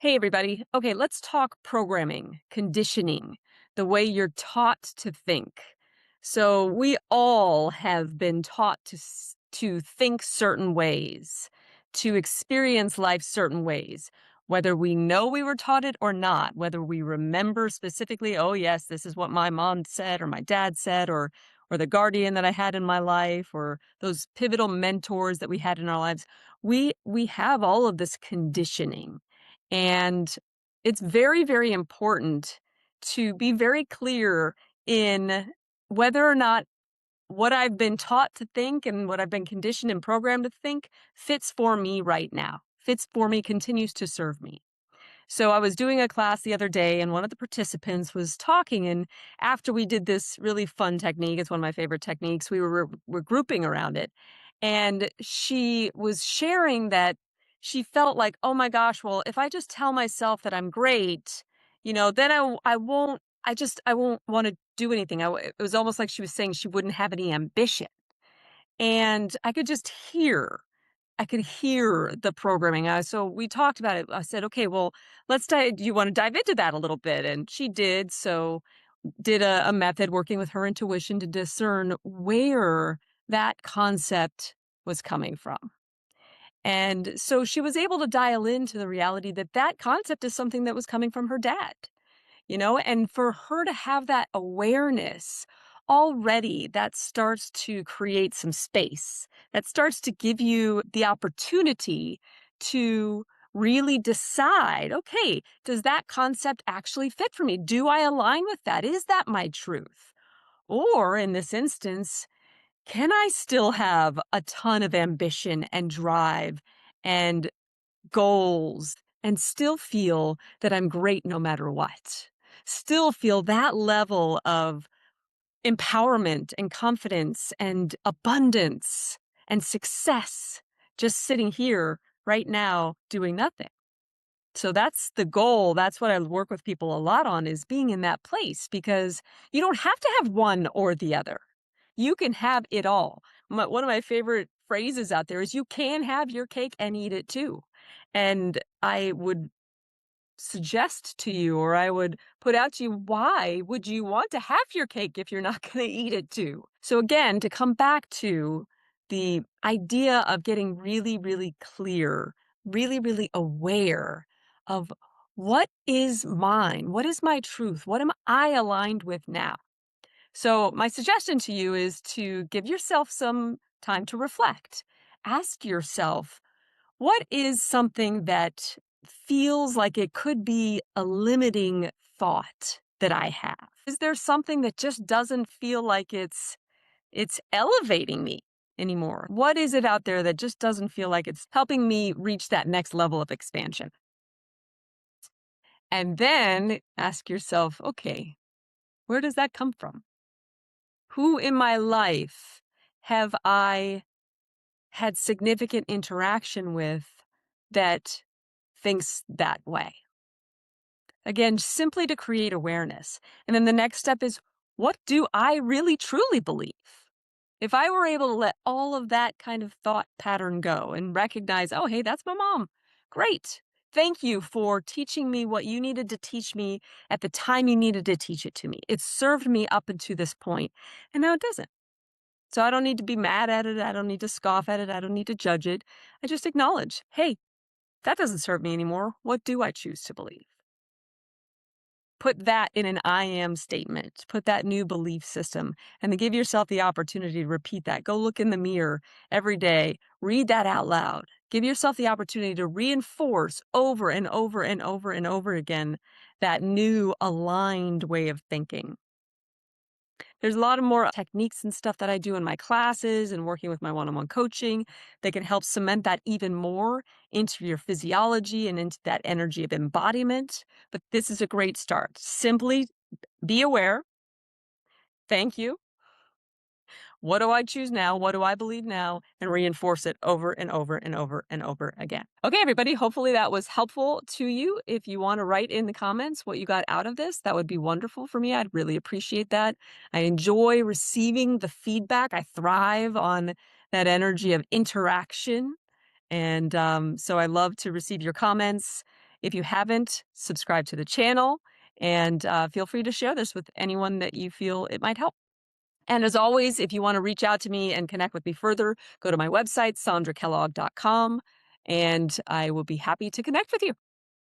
Hey, everybody. Okay, let's talk programming, conditioning, the way you're taught to think. So, we all have been taught to think certain ways, to experience life certain ways, whether we know we were taught it or not, whether we remember specifically, oh, yes, this is what my mom said or my dad said, or the guardian that I had in my life, or those pivotal mentors that we had in our lives. We have all of this conditioning and it's very, very important to be very clear in whether or not what I've been taught to think and what I've been conditioned and programmed to think fits for me right now, fits for me, continues to serve me. So I was doing a class the other day, and one of the participants was talking. And after we did this really fun technique, it's one of my favorite techniques, we were grouping around it. And she was sharing that she felt like, oh my gosh, well, if I just tell myself that I'm great, then I won't, I won't want to do anything. It was almost like she was saying she wouldn't have any ambition. And I could hear the programming. So we talked about it. I said, okay, well, let's dive. Do you want to dive into that a little bit? And she did. So did a method working with her intuition to discern where that concept was coming from. And so she was able to dial into the reality that that concept is something that was coming from her dad. And for her to have that awareness already, that starts to create some space. That starts to give you the opportunity to really decide, okay, does that concept actually fit for me? Do I align with that? Is that my truth? Or in this instance, can I still have a ton of ambition and drive and goals and still feel that I'm great no matter what? Still feel that level of empowerment and confidence and abundance and success just sitting here right now doing nothing. So that's the goal. That's what I work with people a lot on is being in that place because you don't have to have one or the other. You can have it all. One of my favorite phrases out there is you can have your cake and eat it too. And I would suggest to you or I would put out to you, why would you want to have your cake if you're not going to eat it too? So again, to come back to the idea of getting really, really clear, really, really aware of what is mine? What is my truth? What am I aligned with now? So my suggestion to you is to give yourself some time to reflect. Ask yourself, what is something that feels like it could be a limiting thought that I have? Is there something that just doesn't feel like it's elevating me anymore? What is it out there that just doesn't feel like it's helping me reach that next level of expansion? And then ask yourself, okay, where does that come from? Who in my life have I had significant interaction with that thinks that way? Again, simply to create awareness. And then the next step is, what do I really truly believe? If I were able to let all of that kind of thought pattern go and recognize, oh, hey, that's my mom. Great. Thank you for teaching me what you needed to teach me at the time you needed to teach it to me. It served me up until this point, and now it doesn't. So I don't need to be mad at it. I don't need to scoff at it. I don't need to judge it. I just acknowledge, hey, that doesn't serve me anymore. What do I choose to believe? Put that in an I am statement, put that new belief system, and then give yourself the opportunity to repeat that. Go look in the mirror every day, read that out loud. Give yourself the opportunity to reinforce over and over and over and over again that new aligned way of thinking. There's a lot of more techniques and stuff that I do in my classes and working with my one on one coaching that can help cement that even more into your physiology and into that energy of embodiment. But this is a great start. Simply be aware. Thank you. What do I choose now? What do I believe now? And reinforce it over and over and over and over again. Okay, everybody, hopefully that was helpful to you. If you want to write in the comments what you got out of this, that would be wonderful for me. I'd really appreciate that. I enjoy receiving the feedback. I thrive on that energy of interaction. And so I love to receive your comments. If you haven't, subscribe to the channel and feel free to share this with anyone that you feel it might help. And as always, if you want to reach out to me and connect with me further, go to my website, sondrakellogg.com, and I will be happy to connect with you.